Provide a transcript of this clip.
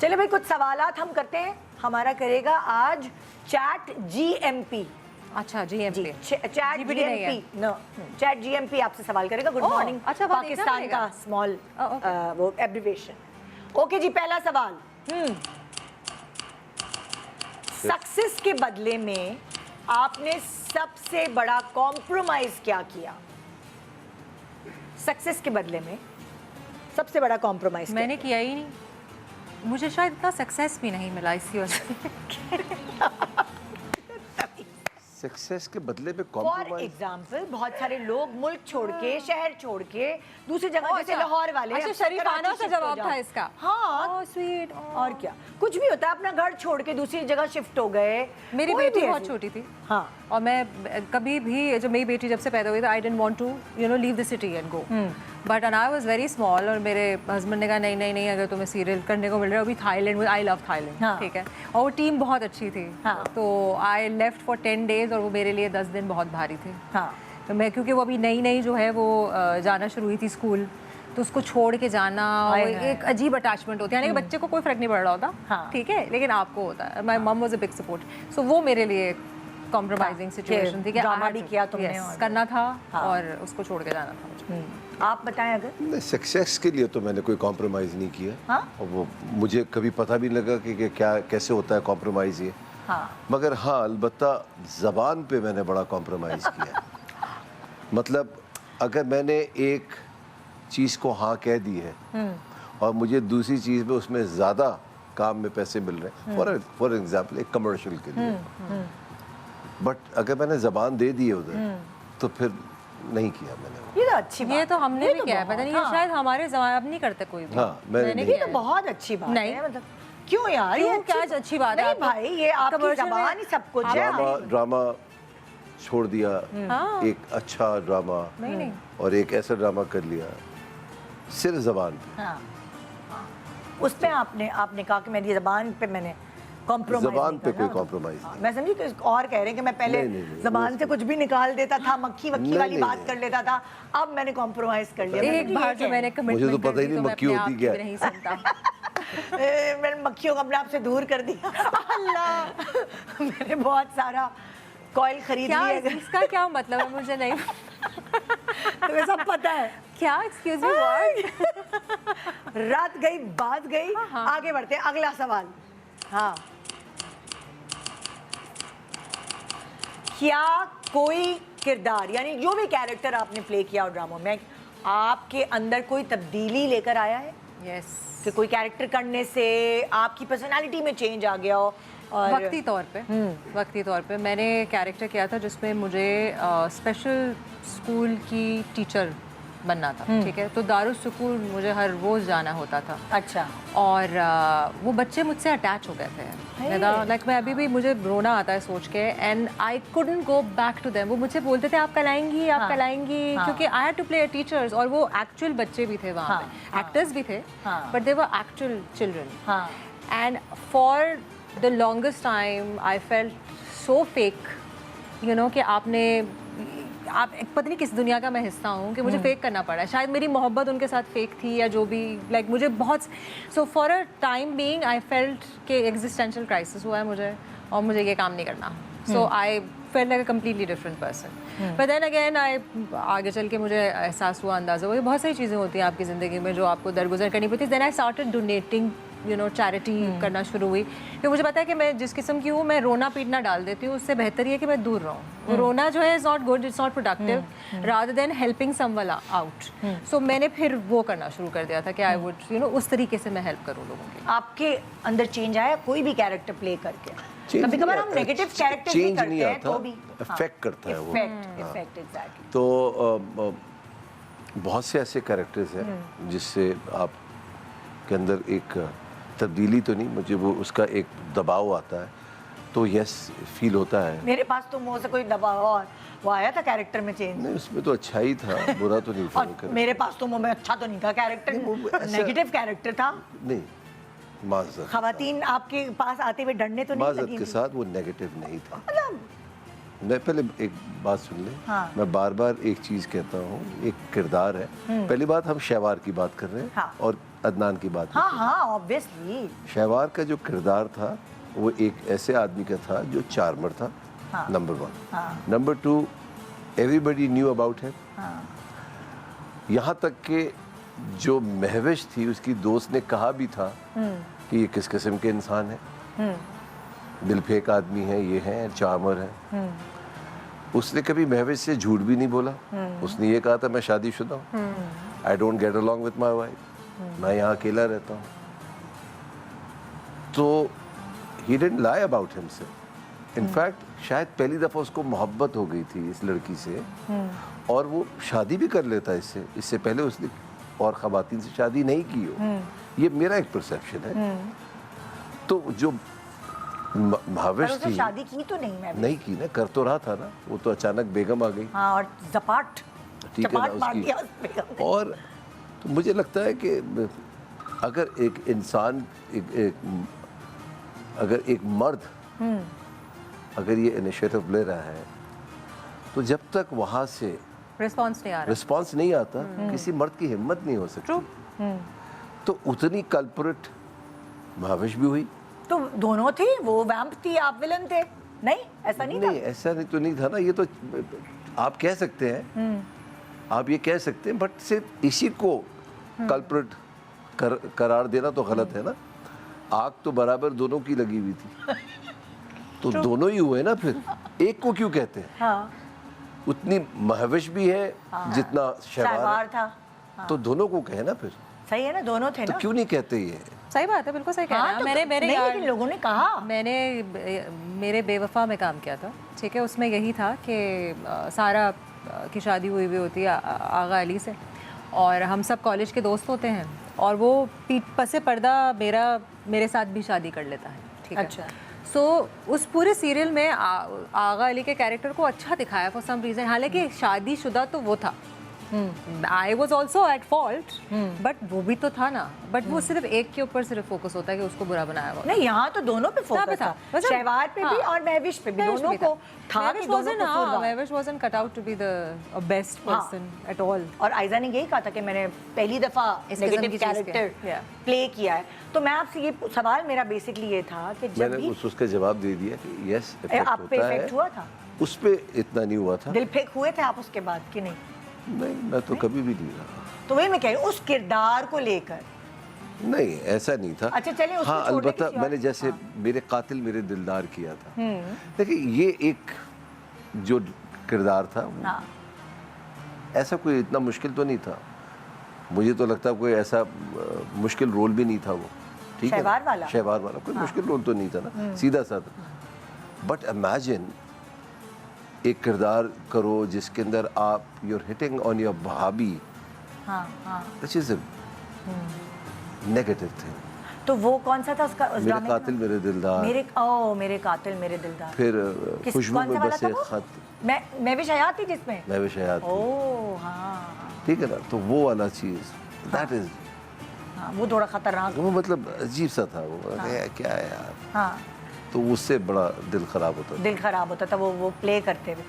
चलिए भाई, कुछ सवालात हम करते हैं। हमारा करेगा आज चैट GMP। अच्छा GMP, chat GMP, no, chat GMP आपसे सवाल करेगा। गुड मॉर्निंग अच्छा, पाकिस्तान का स्मॉल वो एब्रिविएशन। ओके जी, पहला सवाल। सक्सेस के बदले में आपने सबसे बड़ा कॉम्प्रोमाइज क्या किया? सक्सेस के बदले में सबसे बड़ा कॉम्प्रोमाइज मैंने किया ही नहीं, मुझे शायद इतना सक्सेस भी नहीं मिला इसी वजह से। सक्सेस के बदले में फॉर कॉम्प्रोमाइज। एग्जाम्पल, बहुत सारे लोग मुल्क छोड़ के, शहर छोड़ के दूसरी जगह, जैसे लाहौर वाले। अच्छा, शरीफाना सा जवाब था इसका। हाँ, स्वीट। और क्या, कुछ भी होता है, अपना घर छोड़ के दूसरी जगह शिफ्ट हो गए। मेरी बेटी बहुत छोटी थी, हाँ, और मैं कभी भी, जब मेरी बेटी जब से पैदा हुई, तो I didn't want to leave the city and go, but and I was very small, और मेरे हस्बैंड ने कहा नहीं नहीं नहीं, अगर तुम्हें सीरियल करने को मिल रहा है, अभी थाईलैंड में, आई लव थाईलैंड, ठीक है, और वो टीम बहुत अच्छी थी, तो आई लेफ्ट फॉर 10 days, और वो मेरे लिए 10 दिन बहुत भारी थे। तो मैं, क्योंकि वो अभी नई नई जो है वो जाना शुरू हुई थी स्कूल, तो उसको छोड़ के जाना एक अजीब अटैचमेंट होती है, यानी कि बच्चे को कोई फर्क नहीं पड़ रहा होता, ठीक है, लेकिन आपको होता है। My mom was a big support, so वो मेरे लिए कॉम्प्रोमाइजिंग सिचुएशन थी कि ड्रामा भी किया तुमने, करना था और उसको छोड़ के जाना था मुझे। आप बताएं। अगर सक्सेस के लिए तो मैंने कोई कॉम्प्रोमाइज नहीं किया। और वो मुझे कभी पता भी लगा कि क्या कैसे होता है कॉम्प्रोमाइज ये। मगर हाँ, अलबत्ता ज़बान पे मैंने बड़ा कॉम्प्रोमाइज़ किया। मतलब अगर मैंने एक चीज़ को हाँ कह दी है और मुझे दूसरी चीज़ में उसमें ज़्यादा काम में पैसे मिल रहे हैं, फॉर एग्जाम्पल एक कमर्शियल के लिए, बट अगर मैंने ज़बान दे दी है उधर, तो फिर नहीं किया मैंने। ये तो अच्छी बात, ये तो हमने भी तो किया है, पता नहीं, ये शायद हमारे ज़माने अब नहीं करते कोई भी। हाँ, मैंने ये तो बहुत अच्छी बात है। मतलब क्यों यार, ये क्या अच्छी बात है? नहीं भाई, ये आपकी ज़बान ही सब कुछ है। ड्रामा छोड़ दिया, एक अच्छा ड्रामा, और एक ऐसा ड्रामा कर लिया सिर्फ ज़बान पे। उस पे आपने कहा कि मेरी ज़बान पे मैंने कॉम्प्रोमाइज, ज़बान पे कोई कॉम्प्रोमाइज नहीं। मैं समझी कि और कह रहे हैं कि मैं पहले ज़बान से कुछ भी निकाल देता था, मक्खी वक्खी वाली बात कर लेता था, अब मैंने कॉम्प्रोमाइज कर लिया। एक बार जो मैंने कमिटमेंट, मुझे तो पता ही नहीं मक्खी होती क्या है। नहीं सुनता। मैंने मक्खियों को अपने आप से दूर कर दिया। अल्लाह, मैंने बहुत सारा कॉइल खरीद लिया। इसका क्या मतलब है, मुझे नहीं तुम्हें सब पता है क्या? Excuse me, what? रात गई बात गई। आगे बढ़ते हैं, अगला सवाल। हाँ, क्या कोई किरदार, यानी जो भी कैरेक्टर आपने प्ले किया और ड्रामा में, आपके अंदर कोई तब्दीली लेकर आया है? यस, कि कोई कैरेक्टर करने से आपकी पर्सनालिटी में चेंज आ गया हो? और वक्ती तौर पे मैंने कैरेक्टर किया था जिसमें मुझे स्पेशल स्कूल की टीचर बनना था, ठीक है, तो दारुस्सूकून मुझे हर रोज़ जाना होता था। अच्छा। और वो बच्चे मुझसे अटैच हो गए थे, लाइक मैं अभी भी, मुझे रोना आता है सोच के, and I couldn't go back to them. वो मुझसे बोलते थे आप कल आएंगी, आप कल आएंगी, क्योंकि I had to play teachers, और वो एक्चुअल बच्चे भी थे वहाँ पे, एक्टर्स भी थे, but they were actual children, and for the longest time I felt so fake, you know, कि आप पता नहीं किस दुनिया का मैं हिस्सा हूँ कि मुझे फेक करना पड़ा है। शायद मेरी मोहब्बत उनके साथ फेक थी या जो भी, लाइक मुझे बहुत, so for a time being I felt कि एग्जिस्टेंशियल क्राइसिस हुआ है मुझे, और मुझे ये काम नहीं करना, so I felt like a completely different person. But then again आगे चल के मुझे एहसास हुआ, अंदाज़ा हुआ, बहुत सारी चीज़ें होती हैं आपकी ज़िंदगी में जो आपको दरगुजर करनी पड़ती है। Then I started donating, you know, charity करना शुरू हुई, क्योंकि मुझे पता है कि मैं जिस किस्म की हूँ, मैं रोना पीटना डाल देती हूँ, उससे बेहतर है कि मैं दूर रहूँ। रोना जो है is not good, it's not productive, rather than helping someone out. So मैंने फिर वो करना शुरू कर दिया था कि आई वुड, यू नो, उस तरीके से मैं हेल्प करूँ लोगों की। आपके अंदर चेंज आया कोई भी कैरेक्टर प्ले करके? कभी कभार हम नेगेटिव कैरेक्टर भी करते हैं तो भी इफेक्ट करता है वो। Effect exactly. तो बहुत से ऐसे कैरेक्टर्स हैं जिससे आप के अंदर एक तब्दीली तो नहीं, मुझे वो उसका एक दबाव आता है, तो यस फील होता है। मेरे पास तो मुंह से कोई दबाव और वो आया था कैरेक्टर में चेंज? नहीं, उसमें तो अच्छा ही था, बुरा तो नहीं था। मेरे पास तो मुंह में अच्छा तो नहीं था कैरेक्टर, नेगेटिव कैरेक्टर था। नहीं, माज़रत, खवातीन आपके पास आते हुए डरने तो नहीं लगी? माज़रत के साथ वो नेगेटिव नहीं था। मैं पहले एक बात सुन ले, मैं बार बार एक चीज़ कहता हूँ, एक किरदार है। पहली बात, हम शहवार की बात कर रहे हैं, और अदनान की बात हाँ हाँ ऑब्वियसली। शहवार का जो किरदार था वो एक ऐसे आदमी का था जो चार्मर था, number 1। Number 2, everybody knew about him. यहाँ तक कि जो महविश थी उसकी दोस्त ने कहा भी था कि ये किस किस्म के इंसान है, दिलफेक आदमी है, ये है, चार्मर है। उसने कभी महविश से झूठ भी नहीं बोला। उसने ये कहा था मैं शादीशुदा हूँ, I don't get along with my wife, मैं यहाँ अकेला रहता हूँ। तो he didn't lie about himself. In fact शायद पहली दफ़ा उसको मोहब्बत हो गई थी इस लड़की से, और वो शादी भी कर लेता इससे। इससे पहले उसने और ख़वातीन से शादी नहीं की हो। ये मेरा एक परसेप्शन है। तो जो महाविश थी, शादी की तो नहीं की ना, कर तो रहा था ना, वो तो अचानक बेगम आ गई। हाँ, और जपाट, ठीक है ना उसकी। और तो मुझे लगता है कि अगर एक इंसान अगर एक मर्द अगर ये इनिशिएटिव ले रहा है, तो जब तक वहाँ से रिस्पॉन्स नहीं आता, किसी मर्द की हिम्मत नहीं हो सकती। तो उतनी कल्परेट महाविश भी हुई। तो दोनों थी, वो वैम्प थी, आप विलन थे। नहीं, ऐसा नहीं था। नहीं, ऐसा नहीं तो नहीं था ना। ये तो आप कह सकते हैं, आप ये कह सकते हैं, बट सिर्फ इसी को कल्परेट करार देना तो गलत है ना। आग तो बराबर दोनों की लगी हुई थी, तो दोनों ही हुए ना। फिर एक को क्यों कहते हैं? हाँ। उतनी महविश भी है जितना शहवार था। तो दोनों को कहे ना फिर। सही है ना, दोनों थे तो ना। क्यों नहीं कहते ये? सही बात है, बिल्कुल सही कह रहे हैं। तो मैंने लेकिन लोगों ने कहा, मेरे बेवफा में काम किया था, ठीक है। उसमें यही था कि सारा की शादी हुई हुई होती है आगा अली से, और हम सब कॉलेज के दोस्त होते हैं, और वो पसे पर्दा मेरे साथ भी शादी कर लेता है, ठीक है। अच्छा। सो उस पूरे सीरियल में आगा अली के कैरेक्टर को अच्छा दिखाया फॉर सम रीज़न। हालांकि शादीशुदा तो वो था, I was also at fault, but वो भी तो था ना। बट वो सिर्फ एक के ऊपर सिर्फ फोकस होता है कि उसको बुरा बनाया हुआ। नहीं, यहाँ तो दोनों पे फोकस था, शहवार पे भी और महविश पे भी, दोनों को था कि दोनों को। Mahwish wasn't cut out to be the best person at all। और आयजा ने यही कहा था कि मैंने पहली दफा नेगेटिव कैरेक्टर प्ले किया है। तो मैं आपसे ये सवाल, मेरा बेसिकली ये था कि जब मैंने उसका जवाब दे दिया कि यस, आप पे इफेक्ट हुआ था, उस पे इतना नहीं हुआ था। दिल फेंक हुए थे आप उसके बाद कि नहीं? नहीं, मैं तो कभी भी नहीं रहा। तो वही मैं कह रही हूँ, उस किरदार को लेकर नहीं, ऐसा नहीं था। अच्छा चलिए, हाँ, अलबत्ता मैंने जैसे मेरे कातिल मेरे दिलदार किया था। देखिए, ये एक जो किरदार था, ऐसा कोई इतना मुश्किल तो नहीं था। मुझे तो लगता कोई ऐसा मुश्किल रोल भी नहीं था वो, ठीक है। शहवार वाला कोई मुश्किल रोल तो नहीं था ना, सीधा साधा। बट इमेजिन एक किरदार करो जिसके अंदर आप यूर हिटिंग ऑन योर भाभी, which is a negative thing. तो वो कौन सा था उसका? मेरे कातिल मेरे दिलदार, मेरे कातिल मेरे दिलदार। फिर खुशबू में बसे खत, मैं भी हयात थी जिसमें, मैं भी हयात थी। ओह हाँ, ठीक है ना। तो वो वाला चीज, दैट इज, वो थोड़ा खतरनाक, वो मतलब अजीब सा था वो। क्या है यार। तो उससे बड़ा दिल खराब होता था वो प्ले करते हुए।